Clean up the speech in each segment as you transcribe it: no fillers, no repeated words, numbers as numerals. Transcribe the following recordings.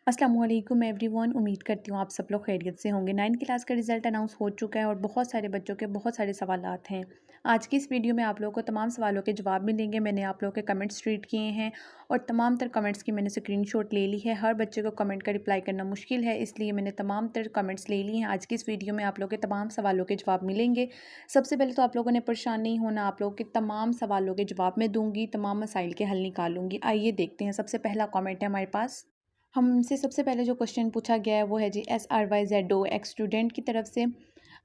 अस्सलाम वालेकुम एवरीवन। उम्मीद करती हूँ आप सब लोग खैरियत से होंगे। 9th क्लास का रिज़ल्ट अनाउंस हो चुका है और बहुत सारे बच्चों के बहुत सारे सवालात हैं। आज की इस वीडियो में आप लोगों को तमाम सवालों के जवाब मिलेंगे। मैंने आप लोगों के कमेंट्स रीड किए हैं और तमाम तर कमेंट्स की मैंने स्क्रीनशॉट ले ली है। हर बच्चे को कमेंट का रिप्लाई करना मुश्किल है, इसलिए मैंने तमाम तर कमेंट्स ले लिए हैं। आज की इस वीडियो में आप लोगों के तमाम सवालों के जवाब मिलेंगे। सबसे पहले तो आप लोगों ने परेशान नहीं होना, आप लोगों के तमाम सवालों के जवाब मैं दूँगी, तमाम मसाइल के हल निकालूँगी। आइए देखते हैं। सबसे पहला कमेंट है हमारे पास। हमसे सबसे पहले जो क्वेश्चन पूछा गया है वो है जी SRYZO एक्स स्टूडेंट की तरफ से।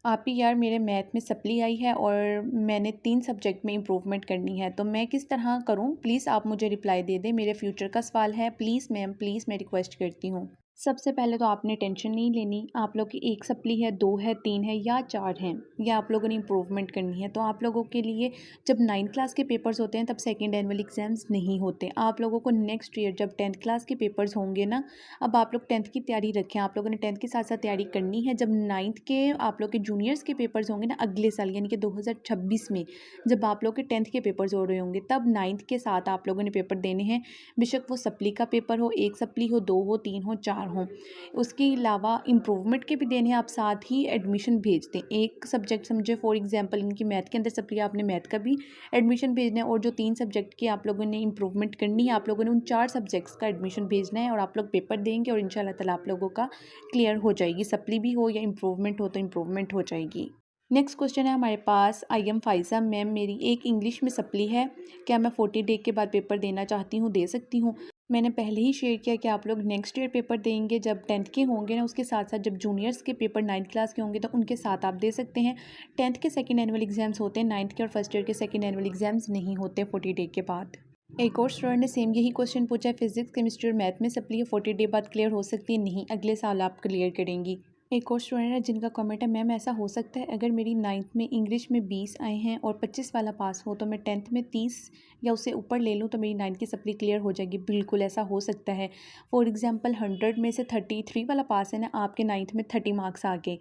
आप ही यार, मेरे मैथ में सप्ली आई है और मैंने 3 सब्जेक्ट में इम्प्रूवमेंट करनी है, तो मैं किस तरह करूं? प्लीज़ आप मुझे रिप्लाई दे दें। मेरे फ्यूचर का सवाल है। प्लीज़ मैम, प्लीज़ मैं रिक्वेस्ट करती हूँ। सबसे पहले तो आपने टेंशन नहीं लेनी। आप लोग की 1 सप्ली है, 2 है, 3 है या 4 हैं, या आप लोगों ने इम्प्रूवमेंट करनी है। तो आप लोगों के लिए जब 9th क्लास के पेपर्स होते हैं तब सेकंड एनुअल एग्ज़ाम्स नहीं होते। आप लोगों को नेक्स्ट ईयर जब 10th क्लास के पेपर्स होंगे ना, अब आप लोग 10th की तैयारी रखें। आप लोगों ने 10th के साथ साथ तैयारी करनी है। जब 9th के आप लोग के जूनियर्स के पेपर्स होंगे ना अगले साल, यानी कि 2026 में, जब आप लोग के 10th के पेपर्स हो रहे होंगे, तब 9th के साथ आप लोगों ने पेपर देने हैं। बेशक वो सप्ली का पेपर हो, 1 सप्ली हो, 2 हो, 3 हो, 4 हो। उसके अलावा इम्प्रूवमेंट के भी देने हैं। आप साथ ही एडमिशन भेज दें। एक सब्जेक्ट समझे, फॉर एग्जांपल इनकी मैथ के अंदर सप्ली, आपने मैथ का भी एडमिशन भेजना है, और जो 3 सब्जेक्ट की आप लोगों ने इम्प्रूवमेंट करनी है, आप लोगों ने उन 4 सब्जेक्ट्स का एडमिशन भेजना है और आप लोग पेपर देंगे और इंशाल्लाह ताला आप लोगों का क्लियर हो जाएगी। सप्ली भी हो या इम्प्रूवमेंट हो तो इम्प्रूवमेंट हो जाएगी। नेक्स्ट क्वेश्चन है हमारे पास। आई एम फ़ाइज़ा मैम, मेरी एक इंग्लिश में सप्ली है, क्या मैं 40 डे के बाद पेपर देना चाहती हूँ, दे सकती हूँ? मैंने पहले ही शेयर किया कि आप लोग नेक्स्ट ईयर पेपर देंगे जब 10th के होंगे ना, उसके साथ साथ जब जूनियर्स के पेपर 9th क्लास के होंगे तो उनके साथ आप दे सकते हैं। 10th के सेकंड एनुअल एग्ज़ाम्स होते हैं, 9th के और फर्स्ट ईयर के सेकंड एनुअल एग्ज़ाम्स नहीं होते 40 डे के बाद। एक और स्टूडेंट ने सेम यही क्वेश्चन पूछा है, फिजिक्स केमिस्ट्री और मैथ में सप्ली है, 40 डे बाद क्लियर हो सकती है? नहीं, अगले साल आप क्लियर करेंगी। एक और स्टूडेंट है जिनका कमेंट है, मैम ऐसा हो सकता है अगर मेरी 9th में इंग्लिश में 20 आए हैं और 25 वाला पास हो तो मैं 10th में 30 या उससे ऊपर ले लूँ तो मेरी 9th की सप्ली क्लियर हो जाएगी? बिल्कुल ऐसा हो सकता है। फॉर एग्जांपल 100 में से 33 वाला पास है ना, आपके 9th में 30 मार्क्स आ गए,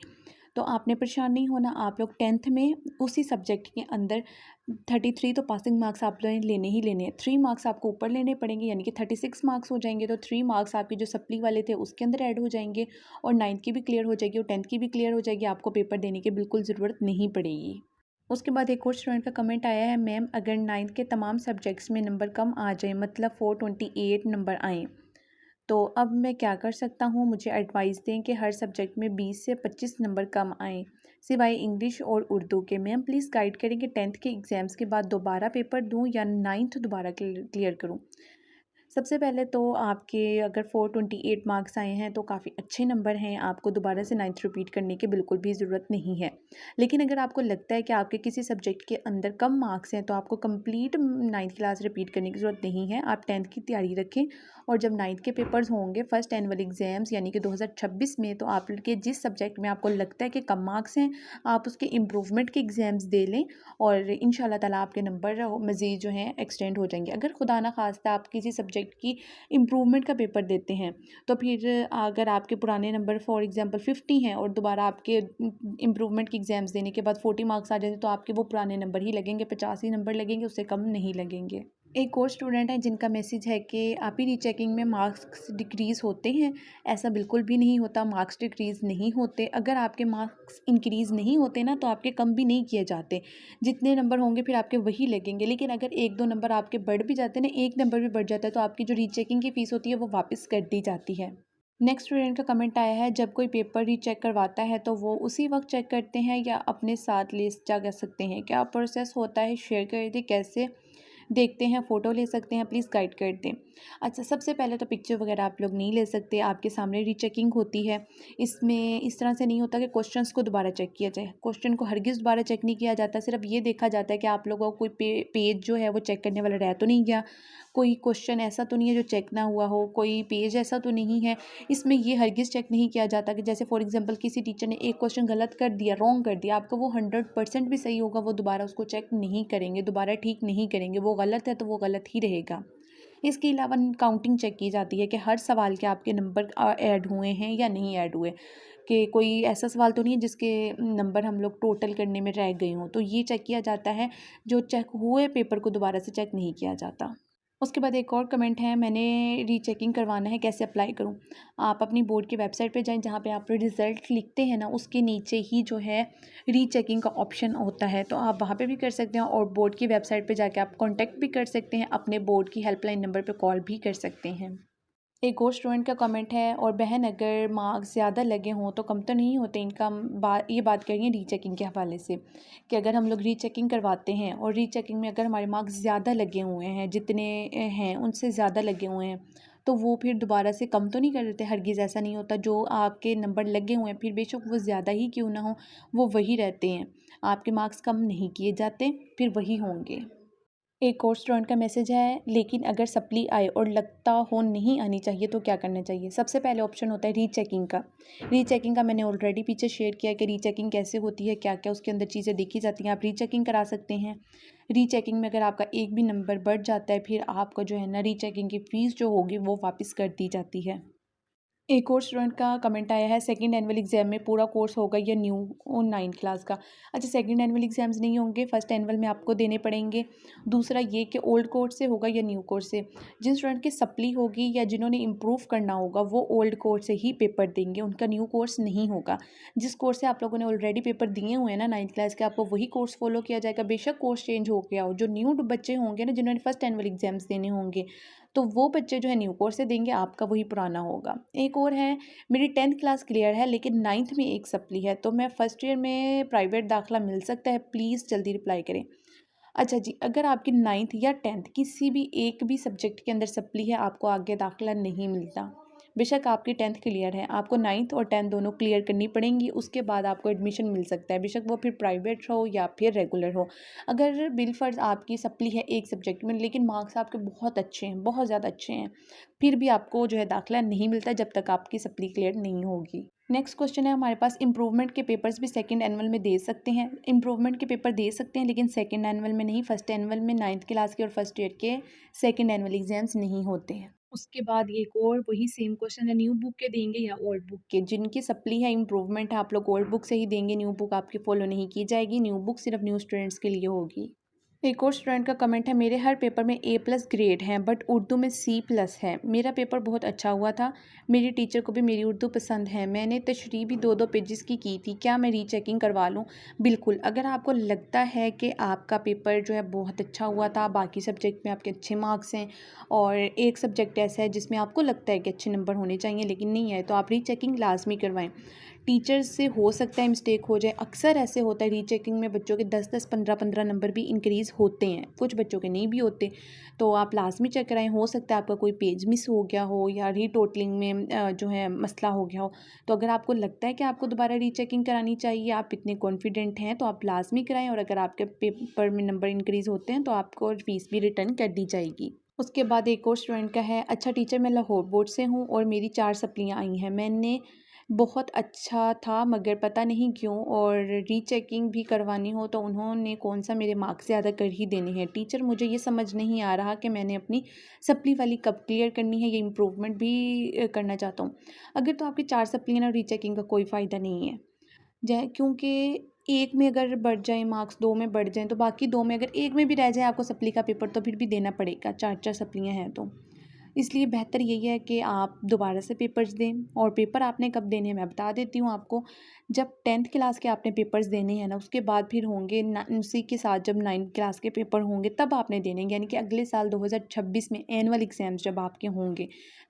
तो आपने परेशान नहीं होना। आप लोग 10th में उसी सब्जेक्ट के अंदर 33 तो पासिंग मार्क्स आप लोगों ने लेने ही लेने हैं। 3 मार्क्स आपको ऊपर लेने पड़ेंगे, यानी कि 36 मार्क्स हो जाएंगे। तो 3 मार्क्स आपके जो सप्ली वाले थे उसके अंदर ऐड हो जाएंगे और 9th की भी क्लियर हो जाएगी और 10th की भी क्लियर हो जाएगी। आपको पेपर देने की बिल्कुल ज़रूरत नहीं पड़ेगी। उसके बाद एक और स्टूडेंट का कमेंट आया है, मैम अगर 9th के तमाम सब्जेक्ट्स में नंबर कम आ जाए, मतलब 428 नंबर आएँ, तो अब मैं क्या कर सकता हूँ? मुझे एडवाइस दें कि हर सब्जेक्ट में 20 से 25 नंबर कम आएँ, सिवाय इंग्लिश और उर्दू के। मैम प्लीज़ गाइड करें कि 10th के एग्ज़ाम्स के बाद दोबारा पेपर दूँ या 9th दोबारा क्लियर करूँ? सबसे पहले तो आपके अगर 428 मार्क्स आए हैं तो काफ़ी अच्छे नंबर हैं, आपको दोबारा से 9th रिपीट करने की बिल्कुल भी ज़रूरत नहीं है। लेकिन अगर आपको लगता है कि आपके किसी सब्जेक्ट के अंदर कम मार्क्स हैं तो आपको कंप्लीट 9th क्लास रिपीट करने की ज़रूरत नहीं है। आप 10th की तैयारी रखें और जब 9th के पेपर्स होंगे फर्स्ट एनुअल एग्ज़ाम्स यानी कि 2026 में, तो आप के जिस सब्जेक्ट में आपको लगता है कि कम मार्क्स हैं, आप उसके इम्प्रूवमेंट के एग्ज़ाम्स दे लें और इंशाल्लाह ताला आपके नंबर मज़ीद जो हैं एक्सटेंड हो जाएंगे। अगर खुदा ना खास्ता आप किसी सब्जेक्ट की इम्प्रूवमेंट का पेपर देते हैं, तो फिर अगर आपके पुराने नंबर फॉर एग्जांपल 50 हैं और दोबारा आपके इम्प्रूवमेंट की एग्ज़ाम्स देने के बाद 40 मार्क्स आ जाते, तो आपके वो पुराने नंबर ही लगेंगे, 50 ही नंबर लगेंगे, उससे कम नहीं लगेंगे। एक और स्टूडेंट है जिनका मैसेज है कि आप ही रीचेकिंग में मार्क्स डिक्रीज़ होते हैं। ऐसा बिल्कुल भी नहीं होता, मार्क्स डिक्रीज़ नहीं होते। अगर आपके मार्क्स इंक्रीज़ नहीं होते ना, तो आपके कम भी नहीं किए जाते। जितने नंबर होंगे फिर आपके वही लगेंगे। लेकिन अगर 1-2 नंबर आपके बढ़ भी जाते हैं ना, 1 नंबर भी बढ़ जाता है, तो आपकी जो रीचेकिंग की फ़ीस होती है वो वापस कर दी जाती है। नेक्स्ट स्टूडेंट का कमेंट आया है, जब कोई पेपर रीचेक करवाता है तो वो उसी वक्त चेक करते हैं या अपने साथ ले जा सकते हैं? क्या प्रोसेस होता है, शेयर कर दें। कैसे देखते हैं, फ़ोटो ले सकते हैं, प्लीज़ गाइड कर दें। अच्छा, सबसे पहले तो पिक्चर वगैरह आप लोग नहीं ले सकते, आपके सामने रीचेकिंग होती है। इसमें इस तरह से नहीं होता कि क्वेश्चंस को दोबारा चेक किया जाए। क्वेश्चन को हरगिज़ दोबारा चेक नहीं किया जाता, सिर्फ ये देखा जाता है कि आप लोगों को कोई पेज जो है वो चेक करने वाला रह तो नहीं गया, कोई क्वेश्चन ऐसा तो नहीं है जो चेक ना हुआ हो, कोई पेज ऐसा तो नहीं है। इसमें ये हरगिज़ चेक नहीं किया जाता कि जैसे फॉर एग्जांपल किसी टीचर ने एक क्वेश्चन गलत कर दिया, रॉन्ग कर दिया, आपका वो 100% भी सही होगा, वो दोबारा उसको चेक नहीं करेंगे, दोबारा ठीक नहीं करेंगे। वो गलत है तो वो गलत ही रहेगा। इसके अलावा काउंटिंग चेक की जाती है कि हर सवाल के आपके नंबर ऐड हुए हैं या नहीं ऐड हुए, कि कोई ऐसा सवाल तो नहीं है जिसके नंबर हम लोग टोटल करने में रह गए हों। तो ये चेक किया जाता है। जो चेक हुए पेपर को दोबारा से चेक नहीं किया जाता। उसके बाद एक और कमेंट है, मैंने रीचेकिंग करवाना है, कैसे अप्लाई करूं? आप अपनी बोर्ड की वेबसाइट पे जाएं, जहां पे आप रिज़ल्ट लिखते हैं ना, उसके नीचे ही जो है रीचेकिंग का ऑप्शन होता है, तो आप वहां पे भी कर सकते हैं और बोर्ड की वेबसाइट पे जाके आप कॉन्टैक्ट भी कर सकते हैं, अपने बोर्ड की हेल्पलाइन नंबर पर कॉल भी कर सकते हैं। एक और स्टूडेंट का कमेंट है, और बहन अगर मार्क्स ज़्यादा लगे हों तो कम तो नहीं होते इनका? ये बात करिए रीचेकिंग के हवाले से, कि अगर हम लोग रीचेकिंग करवाते हैं और रीचेकिंग में अगर हमारे मार्क्स ज़्यादा लगे हुए हैं, जितने हैं उनसे ज़्यादा लगे हुए हैं, तो वो फिर दोबारा से कम तो नहीं कर देते? हरगिज़ ऐसा नहीं होता। जो आपके नंबर लगे हुए हैं, फिर बेशक वो ज़्यादा ही क्यों ना हो, वो वही रहते हैं। आपके मार्क्स कम नहीं किए जाते, फिर वही होंगे। एक और स्टूडेंट का मैसेज है, लेकिन अगर सप्ली आए और लगता हो नहीं आनी चाहिए तो क्या करना चाहिए? सबसे पहले ऑप्शन होता है रीचेकिंग का। रीचेकिंग का मैंने ऑलरेडी पीछे शेयर किया कि रीचेकिंग कैसे होती है, क्या क्या उसके अंदर चीज़ें देखी जाती हैं। आप रीचेकिंग करा सकते हैं। रीचेकिंग में अगर आपका एक भी नंबर बढ़ जाता है, फिर आपका जो है ना रीचेकिंग की फ़ीस जो होगी वो वापस कर दी जाती है। एक और स्टूडेंट का कमेंट आया है, सेकंड एनुअल एग्ज़ाम में पूरा कोर्स होगा या न्यू 9th क्लास का? अच्छा, सेकंड एनुअल एग्ज़ाम्स नहीं होंगे, फर्स्ट एनुअल में आपको देने पड़ेंगे। दूसरा ये कि ओल्ड कोर्स से होगा या न्यू कोर्स से। जिन स्टूडेंट की सप्ली होगी या जिन्होंने इम्प्रूव करना होगा, वो ओल्ड कोर्स से ही पेपर देंगे, उनका न्यू कोर्स नहीं होगा। जिस कोर्स से आप लोगों ने ऑलरेडी पेपर दिए हुए हैं ना 9th क्लास के, आपको वही कोर्स फॉलो किया जाएगा, बेशक कोर्स चेंज हो गया हो। जो न्यू बच्चे होंगे ना, जिन्होंने फर्स्ट एनुअल एग्ज़ाम्स देने होंगे, तो वो बच्चे जो है न्यू कोर्स से देंगे, आपका वही पुराना होगा। एक और है, मेरी 10th क्लास क्लियर है लेकिन 9th में एक सप्ली है, तो मैं फर्स्ट ईयर में प्राइवेट दाखिला मिल सकता है? प्लीज़ जल्दी रिप्लाई करें। अच्छा जी, अगर आपकी 9th या 10th किसी भी एक भी सब्जेक्ट के अंदर सप्ली है, आपको आगे दाखिला नहीं मिलता। बेशक आपकी 10th क्लियर है, आपको 9th और 10th दोनों क्लियर करनी पड़ेंगी, उसके बाद आपको एडमिशन मिल सकता है, बेशक वो फिर प्राइवेट हो या फिर रेगुलर हो। अगर बिलफ़र्ज़ आपकी सप्ली है एक सब्जेक्ट में, लेकिन मार्क्स आपके बहुत अच्छे हैं, बहुत ज़्यादा अच्छे हैं, फिर भी आपको जो है दाखिला नहीं मिलता जब तक आपकी सप्ली क्लियर नहीं होगी। नेक्स्ट क्वेश्चन है हमारे पास, इम्प्रूवमेंट के पेपर्स भी सेकंड एनुअल में दे सकते हैं? इम्प्रूवमेंट के पेपर दे सकते हैं, लेकिन सेकंड एनुअल में नहीं। फर्स्ट एनुअल में 9th क्लास के और फर्स्ट ईयर के सेकंड एनुअल एग्जाम्स नहीं होते हैं। उसके बाद एक और वही सेम क्वेश्चन है, न्यू बुक के देंगे या ओल्ड बुक के? जिनकी सप्ली है, इम्प्रूवमेंट है, आप लोग ओल्ड बुक से ही देंगे, न्यू बुक आपकी फॉलो नहीं की जाएगी। न्यू बुक सिर्फ न्यू स्टूडेंट्स के लिए होगी। एक और स्टूडेंट का कमेंट है, मेरे हर पेपर में A+ ग्रेड हैं बट उर्दू में C+ है। मेरा पेपर बहुत अच्छा हुआ था, मेरी टीचर को भी मेरी उर्दू पसंद है, मैंने तशरीह भी 2-2 पेजेस की थी, क्या मैं रीचेकिंग करवा लूँ? बिल्कुल, अगर आपको लगता है कि आपका पेपर जो है बहुत अच्छा हुआ था, बाकी सब्जेक्ट में आपके अच्छे मार्क्स हैं और एक सब्जेक्ट ऐसा है जिसमें आपको लगता है कि अच्छे नंबर होने चाहिए लेकिन नहीं है, तो आप रीचेकिंग लाजमी करवाएं। टीचर्स से हो सकता है मिस्टेक हो जाए, अक्सर ऐसे होता है रीचेकिंग में बच्चों के 10-10, 15-15 नंबर भी इंक्रीज़ होते हैं, कुछ बच्चों के नहीं भी होते, तो आप लाज़मी चेक कराएँ। हो सकता है आपका कोई पेज मिस हो गया हो या रीटोटलिंग में जो है मसला हो गया हो। तो अगर आपको लगता है कि आपको दोबारा रीचेकिंग करानी चाहिए, आप इतने कॉन्फिडेंट हैं, तो आप लाज़मी कराएँ और अगर आपके पेपर में नंबर इंक्रीज़ होते हैं तो आपको फ़ीस भी रिटर्न कर दी जाएगी। उसके बाद एक और स्टूडेंट का है, अच्छा टीचर, मैं लाहौर बोर्ड से हूँ और मेरी 4 सप्लियाँ आई हैं। मैंने बहुत अच्छा था मगर पता नहीं क्यों, और रीचेकिंग भी करवानी हो तो उन्होंने कौन-सा मेरे मार्क्स ज़्यादा कर ही देने हैं। टीचर, मुझे ये समझ नहीं आ रहा कि मैंने अपनी सप्ली वाली कब क्लियर करनी है, ये इम्प्रूवमेंट भी करना चाहता हूँ। अगर तो आपकी 4 सप्लियाँ ना, रीचेकिंग का कोई फ़ायदा नहीं है। क्योंकि एक में अगर बढ़ जाए मार्क्स, 2 में बढ़ जाएँ, तो बाकी 2 में अगर एक में भी रह जाए आपको सप्ली का पेपर, तो फिर भी देना पड़ेगा, 4-4 सप्लियाँ हैं तो। इसलिए बेहतर यही है कि आप दोबारा से पेपर्स दें, और पेपर आपने कब देने हैं मैं बता देती हूँ आपको। जब 10th क्लास के आपने पेपर्स देने हैं ना, उसके बाद फिर होंगे उसी के साथ जब 9th क्लास के पेपर होंगे तब आपने देने हैं, यानी कि अगले साल 2026 में एनुअल एग्ज़ाम्स जब आपके होंगे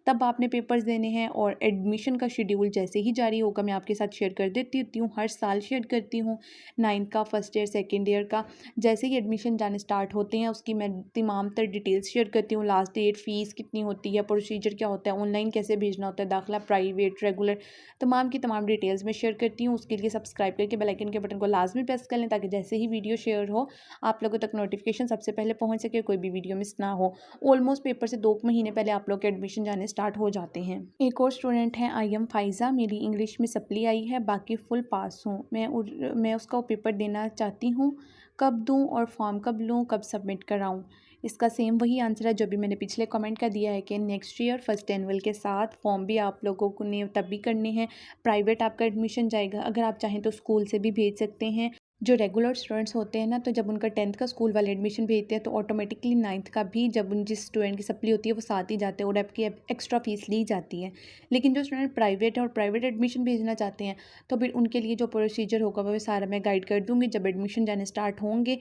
तब आपने पेपर्स देने हैं। और एडमिशन का शेड्यूल जैसे ही जारी होगा मैं आपके साथ शेयर कर देती हूँ, हर साल शेयर करती हूँ। 9th का, फर्स्ट ईयर, सेकेंड ईयर का, जैसे ही एडमिशन जाने स्टार्ट होते हैं उसकी मैं तमाम तर डिटेल्स शेयर करती हूँ। लास्ट डेट, फ़ीस कितनी होती है, प्रोसीजर क्या होता है, ऑनलाइन कैसे भेजना होता है दाखिला, प्राइवेट, रेगुलर, तमाम की तमाम डिटेल्स मैं शेयर करती हूँ। उसके लिए सब्सक्राइब करके बेल आइकन के बटन को लाजमी प्रेस कर लें, ताकि जैसे ही वीडियो शेयर हो आप लोगों तक नोटिफिकेशन सबसे पहले पहुँच सके, कोई भी वीडियो मिस ना हो। ऑलमोस्ट पेपर से 2 महीने पहले आप लोग के एडमिशन जाने स्टार्ट हो जाते हैं। एक और स्टूडेंट हैं, आई एम फ़ाइज़ा, मेरी इंग्लिश में सप्ली आई है, बाकी फुल पास हूँ, मैं उसका पेपर देना चाहती हूँ, कब दूँ और फॉर्म कब लूँ, कब सबमिट कराऊँ? इसका सेम वही आंसर है जो भी मैंने पिछले कमेंट का दिया है कि नेक्स्ट ईयर फर्स्ट एनुअल के साथ फॉर्म भी आप लोगों को ने तब भी करने हैं। प्राइवेट आपका एडमिशन जाएगा, अगर आप चाहें तो स्कूल से भी भेज सकते हैं। जो रेगुलर स्टूडेंट्स होते हैं ना, तो जब उनका 10th का स्कूल वाले एडमिशन भेजते हैं तो ऑटोमेटिकली 9th का भी जब उन जिस स्टूडेंट की सप्ली होती है वो साथ ही जाते हैं और आपकी एक्स्ट्रा फीस ली जाती है। लेकिन जो स्टूडेंट प्राइवेट है और प्राइवेट एडमिशन भेजना चाहते हैं तो फिर उनके लिए जो प्रोसीजर होगा वो सारा मैं गाइड कर दूँगी जब एडमिशन जाने स्टार्ट होंगे।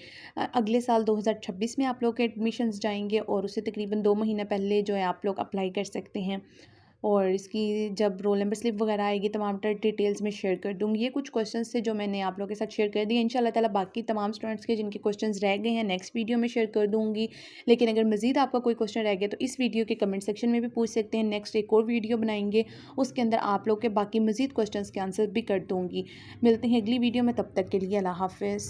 अगले साल 2026 में आप लोग के एडमिशन्स जाएंगे और उससे तकरीबन 2 महीने पहले जो है आप लोग अप्लाई कर सकते हैं। और इसकी जब रोल नंबर स्लिप वगैरह आएगी तमाम डिटेल्स में शेयर कर दूँगी। ये कुछ क्वेश्चंस थे जो मैंने आप लोगों के साथ शेयर कर दिए। इंशाल्लाह ताला बाकी तमाम स्टूडेंट्स के जिनके क्वेश्चंस रह गए हैं नेक्स्ट वीडियो में शेयर कर दूँगी। लेकिन अगर मज़ीद आपका कोई क्वेश्चन रह गया तो इस वीडियो के कमेंट सेक्शन में भी पूछ सकते हैं। नेक्स्ट एक और वीडियो बनाएंगे, उसके अंदर आप लोग के बाकी मज़ीद क्वेश्चंस के आंसर भी कर दूँगी। मिलते हैं अगली वीडियो में, तब तक के लिए अल्लाह हाफ़िज़।